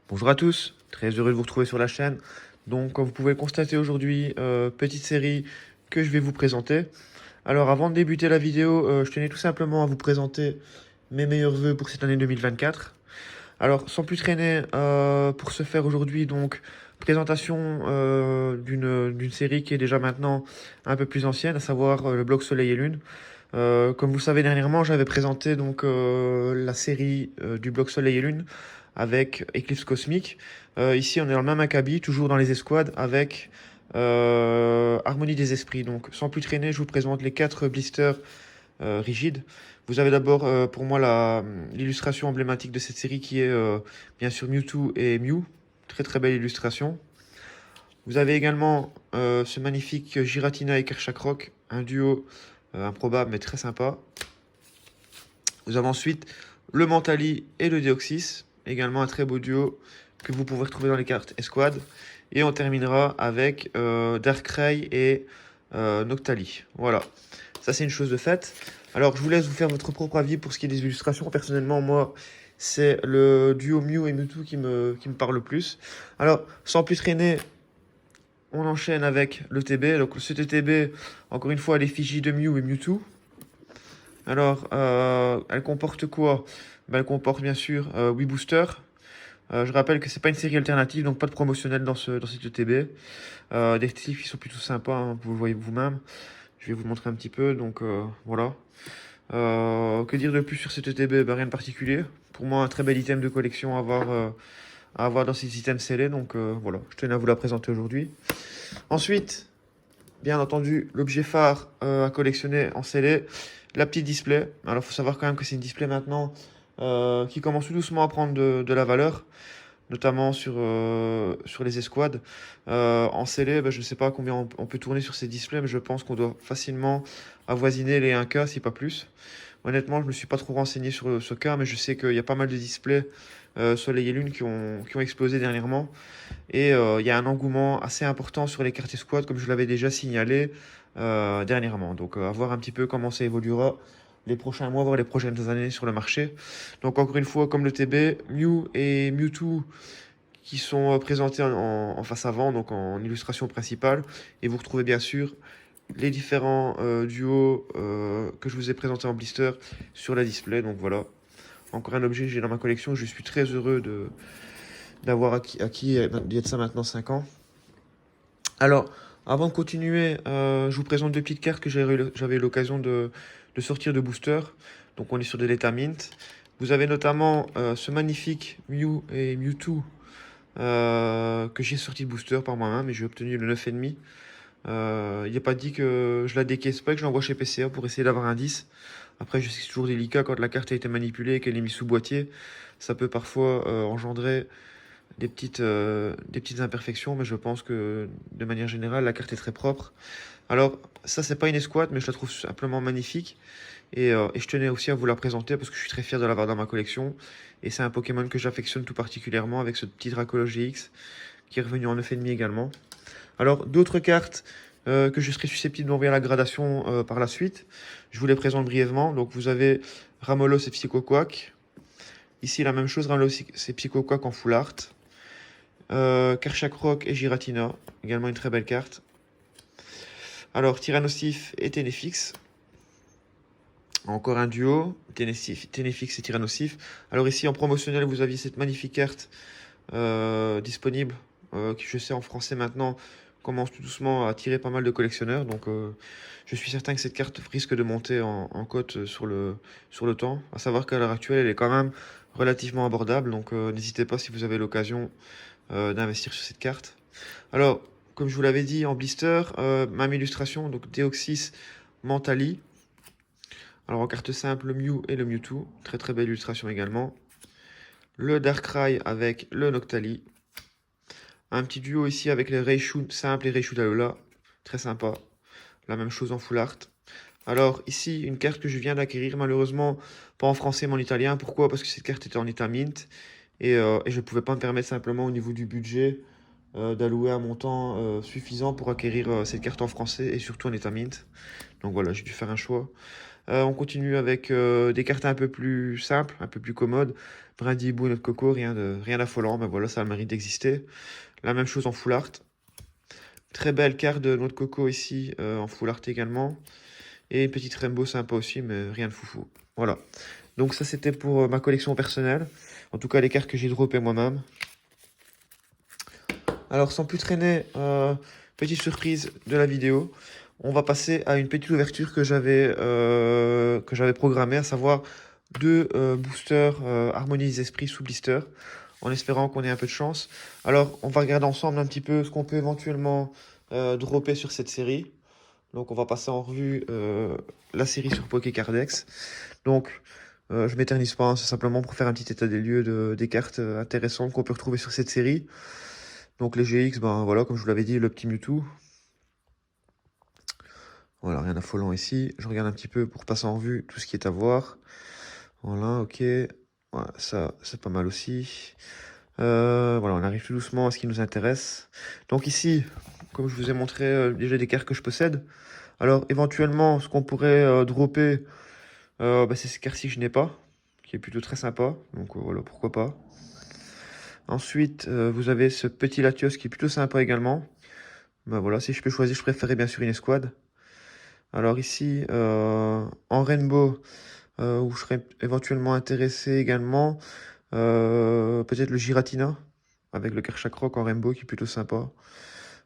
Bonjour à tous, très heureux de vous retrouver sur la chaîne. Donc, comme vous pouvez le constater aujourd'hui, petite série que je vais vous présenter. Alors, avant de débuter la vidéo, je tenais tout simplement à vous présenter mes meilleurs vœux pour cette année 2024. Alors, sans plus traîner, pour ce faire aujourd'hui, donc, présentation d'une série qui est déjà maintenant un peu plus ancienne, à savoir le blog Soleil et Lune. Comme vous le savez, dernièrement, j'avais présenté donc la série du blog Soleil et Lune avec Eclipse Cosmique. Ici, on est dans le même acabit, toujours dans les escouades, avec Harmonie des Esprits. Donc, sans plus traîner, je vous présente les 4 blisters rigides. Vous avez d'abord pour moi l'illustration emblématique de cette série qui est bien sûr Mewtwo et Mew. Très très belle illustration. Vous avez également ce magnifique Giratina et Kerchakroc, un duo improbable mais très sympa. Vous avez ensuite le Mentali et le Deoxys, également un très beau duo que vous pouvez retrouver dans les cartes Escouade. Et on terminera avec Darkrai et Noctali. Voilà, ça c'est une chose de faite. Alors je vous laisse vous faire votre propre avis pour ce qui est des illustrations. Personnellement, moi, c'est le duo Mew et Mewtwo qui me parle le plus. Alors, sans plus traîner, on enchaîne avec le TB. Donc ce TB, encore une fois, l'effigie de Mew et Mewtwo. Alors, elle comporte quoi? Ben, elle comporte bien sûr 8 boosters. Je rappelle que c'est pas une série alternative, donc pas de promotionnel dans cette ETB. Des styles qui sont plutôt sympas, hein, vous le voyez vous-même. Je vais vous montrer un petit peu, donc voilà. Que dire de plus sur cette ETB? Ben, rien de particulier. Pour moi, un très bel item de collection à avoir dans ces items scellés, donc voilà, je tenais à vous la présenter aujourd'hui. Ensuite, bien entendu, l'objet phare à collectionner en scellé, la petite display. Alors, il faut savoir quand même que c'est une display maintenant qui commence tout doucement à prendre de la valeur, notamment sur les escouades. En scellé, ben, je ne sais pas combien on peut tourner sur ces displays, mais je pense qu'on doit facilement avoisiner les 1K, si pas plus. Honnêtement, je ne me suis pas trop renseigné sur ce cas, mais je sais qu'il y a pas mal de displays Soleil et Lune qui ont explosé dernièrement. Et il y a un engouement assez important sur les cartes escouades, comme je l'avais déjà signalé dernièrement. Donc, à voir un petit peu comment ça évoluera les prochains mois, voire les prochaines années sur le marché. Donc, encore une fois, comme le TB, Mew et Mewtwo qui sont présentés en face avant, donc en illustration principale. Et vous retrouvez bien sûr les différents duos que je vous ai présentés en blister sur la display. Donc voilà, encore un objet que j'ai dans ma collection. Je suis très heureux d'avoir acquis il y a de ça maintenant 5 ans. Alors, avant de continuer, je vous présente 2 petites cartes que j'avais eu l'occasion de sortir de booster. Donc on est sur de l'état mint. Vous avez notamment ce magnifique Mew et Mewtwo que j'ai sorti de booster par moi-même et j'ai obtenu le 9,5. Il n'est pas dit que je la décaisse pas et que je l'envoie chez PCA pour essayer d'avoir un 10. Après, je sais que c'est toujours délicat quand la carte a été manipulée et qu'elle est mise sous boîtier. Ça peut parfois engendrer des petites imperfections, mais je pense que de manière générale, la carte est très propre. Alors, ça, c'est pas une escouade, mais je la trouve simplement magnifique. Et je tenais aussi à vous la présenter parce que je suis très fier de l'avoir dans ma collection. Et c'est un Pokémon que j'affectionne tout particulièrement avec ce petit Dracologue GX qui est revenu en 9,5 également. Alors, d'autres cartes que je serais susceptible d'envoyer à la gradation par la suite, je vous les présente brièvement. Donc, vous avez Ramolos et Psychoquack. Ici, la même chose, Ramolos et Psychoquack en full art. Kerchakroc et Giratina, également une très belle carte. Alors, Tyrannosif et Ténéfix. Encore un duo, Ténéfix et Tyrannosif. Alors ici, en promotionnel, vous aviez cette magnifique carte disponible, qui je sais en français maintenant commence tout doucement à attirer pas mal de collectionneurs. Donc je suis certain que cette carte risque de monter en cote sur le temps. À savoir qu'à l'heure actuelle, elle est quand même relativement abordable. Donc n'hésitez pas si vous avez l'occasion d'investir sur cette carte. Alors, comme je vous l'avais dit en blister, même illustration, donc Deoxys Mentali. Alors en carte simple, le Mew et le Mewtwo. Très très belle illustration également. Le Darkrai avec le Noctali. Un petit duo ici avec les Raichu simple et Raichu d'Alola. Très sympa. La même chose en full art. Alors ici, une carte que je viens d'acquérir, malheureusement pas en français mais en italien. Pourquoi? Parce que cette carte était en état mint. Et je ne pouvais pas me permettre simplement au niveau du budget d'allouer un montant suffisant pour acquérir cette carte en français et surtout en état mint. Donc voilà, j'ai dû faire un choix. On continue avec des cartes un peu plus simples, un peu plus commodes. Brindibou, notre coco, rien d'affolant, mais voilà, ça a le mérite d'exister. La même chose en full art. Très belle carte de notre coco ici, en full art également. Et une petite rainbow sympa aussi, mais rien de foufou. Voilà. Donc ça, c'était pour ma collection personnelle. En tout cas, les cartes que j'ai droppées moi-même. Alors, sans plus traîner, petite surprise de la vidéo. On va passer à une petite ouverture que j'avais programmée, à savoir deux boosters Harmonie Esprit sous blister, en espérant qu'on ait un peu de chance. Alors, on va regarder ensemble un petit peu ce qu'on peut éventuellement dropper sur cette série. Donc, on va passer en revue la série sur Pokécardex. Donc, je m'éternise pas, hein, c'est simplement pour faire un petit état des lieux des cartes intéressantes qu'on peut retrouver sur cette série. Donc, les GX, ben voilà, comme je vous l'avais dit, le petit Mewtwo. Voilà, rien d'affolant ici. Je regarde un petit peu pour passer en revue tout ce qui est à voir. Voilà, ok. Voilà, ça, c'est pas mal aussi. Voilà, on arrive tout doucement à ce qui nous intéresse. Donc ici, comme je vous ai montré déjà des cartes que je possède. Alors, éventuellement, ce qu'on pourrait dropper, bah, c'est ces cartes-ci que je n'ai pas, qui est plutôt très sympa. Donc voilà, pourquoi pas. Ensuite, vous avez ce petit Latios qui est plutôt sympa également. Bah voilà, si je peux choisir, je préférerais bien sûr une escouade. Alors ici, en Rainbow, où je serais éventuellement intéressé également, peut-être le Giratina, avec le Kerchakroc en Rainbow qui est plutôt sympa.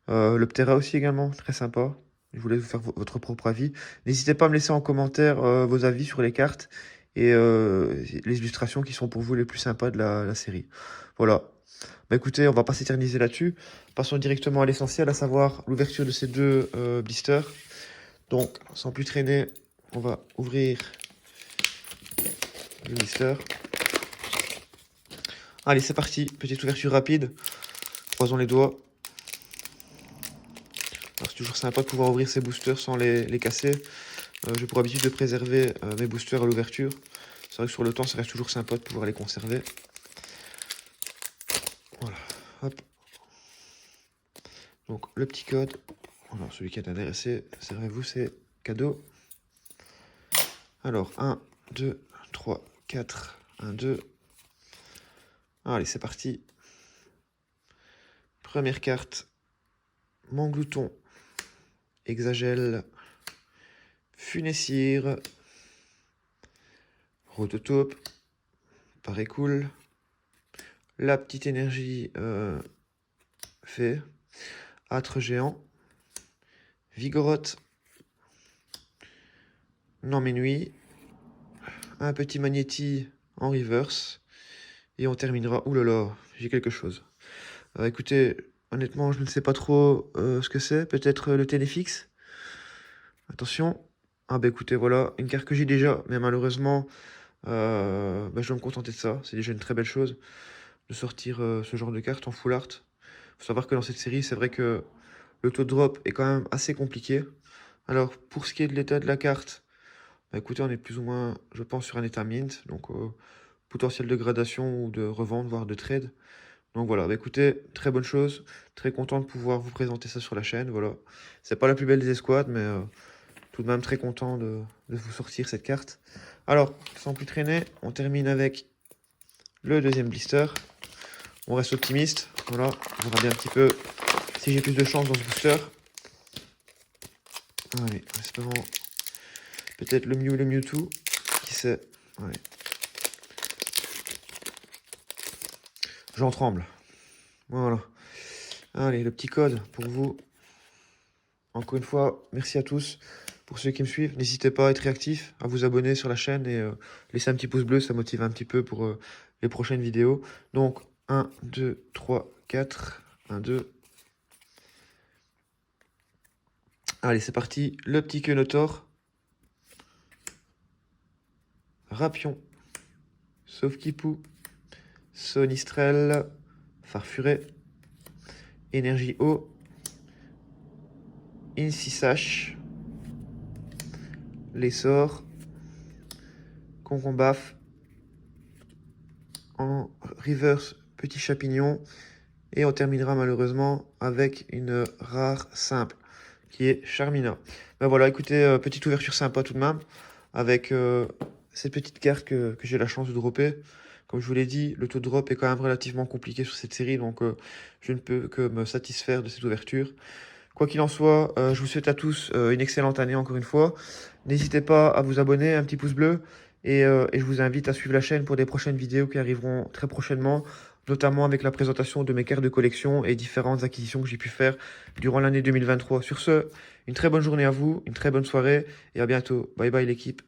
Le Ptera aussi également, très sympa. Je voulais vous faire votre propre avis. N'hésitez pas à me laisser en commentaire vos avis sur les cartes et les illustrations qui sont pour vous les plus sympas de la série. Voilà. Bah écoutez, on va pas s'éterniser là-dessus. Passons directement à l'essentiel, à savoir l'ouverture de ces deux blisters. Donc, sans plus traîner, on va ouvrir le blister. Allez, c'est parti. Petite ouverture rapide. Croisons les doigts. C'est toujours sympa de pouvoir ouvrir ces boosters sans les casser. J'ai pour habitude de préserver mes boosters à l'ouverture. C'est vrai que sur le temps, ça reste toujours sympa de pouvoir les conserver. Voilà. Hop. Donc, le petit code. Alors, celui qui est intéressé, servez-vous, c'est cadeau. Alors, 1, 2, 3, 4, 1, 2. Allez, c'est parti. Première carte. Manglouton. Exagel. Funessire. Rototope. Paraît cool. La petite énergie fait. Âtre géant. Vigoroth. Non mais nuit. Un petit Magnéti en reverse. Et on terminera. Ouh là là, j'ai quelque chose. Écoutez, honnêtement, je ne sais pas trop ce que c'est. Peut-être le Téléfix. Attention. Ah bah écoutez, voilà, une carte que j'ai déjà. Mais malheureusement, bah, je vais me contenter de ça. C'est déjà une très belle chose de sortir ce genre de carte en full art. Faut savoir que dans cette série, c'est vrai que le taux de drop est quand même assez compliqué. Alors, pour ce qui est de l'état de la carte, bah écoutez, on est plus ou moins, je pense, sur un état mint. Donc, potentiel de gradation ou de revente, voire de trade. Donc voilà, bah écoutez, très bonne chose. Très content de pouvoir vous présenter ça sur la chaîne. Voilà. C'est pas la plus belle des escouades, mais tout de même très content de vous sortir cette carte. Alors, sans plus traîner, on termine avec le deuxième blister. On reste optimiste. Voilà, on verra bien un petit peu si j'ai plus de chance dans ce booster. Allez, en espérant peut-être le Mew, le Mewtwo. Qui sait. Allez. J'en tremble. Voilà. Allez, le petit code pour vous. Encore une fois, merci à tous. Pour ceux qui me suivent, n'hésitez pas à être réactifs, à vous abonner sur la chaîne et laisser un petit pouce bleu, ça motive un petit peu pour les prochaines vidéos. Donc, 1, 2, 3, 4. 1, 2. Allez, c'est parti. Le petit Quenotor. Rapion. Sauf-Kipou. Sonistrel. Farfuré. Énergie eau. Incisash. L'essor. Concombaf. En reverse, petit Chapignon. Et on terminera malheureusement avec une rare simple qui est Charmina. Ben voilà, écoutez, petite ouverture sympa tout de même avec cette petite carte que j'ai la chance de dropper. Comme je vous l'ai dit, le taux de drop est quand même relativement compliqué sur cette série, donc je ne peux que me satisfaire de cette ouverture. Quoi qu'il en soit, je vous souhaite à tous une excellente année encore une fois. N'hésitez pas à vous abonner, un petit pouce bleu, et je vous invite à suivre la chaîne pour des prochaines vidéos qui arriveront très prochainement, notamment avec la présentation de mes cartes de collection et différentes acquisitions que j'ai pu faire durant l'année 2023. Sur ce, une très bonne journée à vous, une très bonne soirée, et à bientôt. Bye bye l'équipe.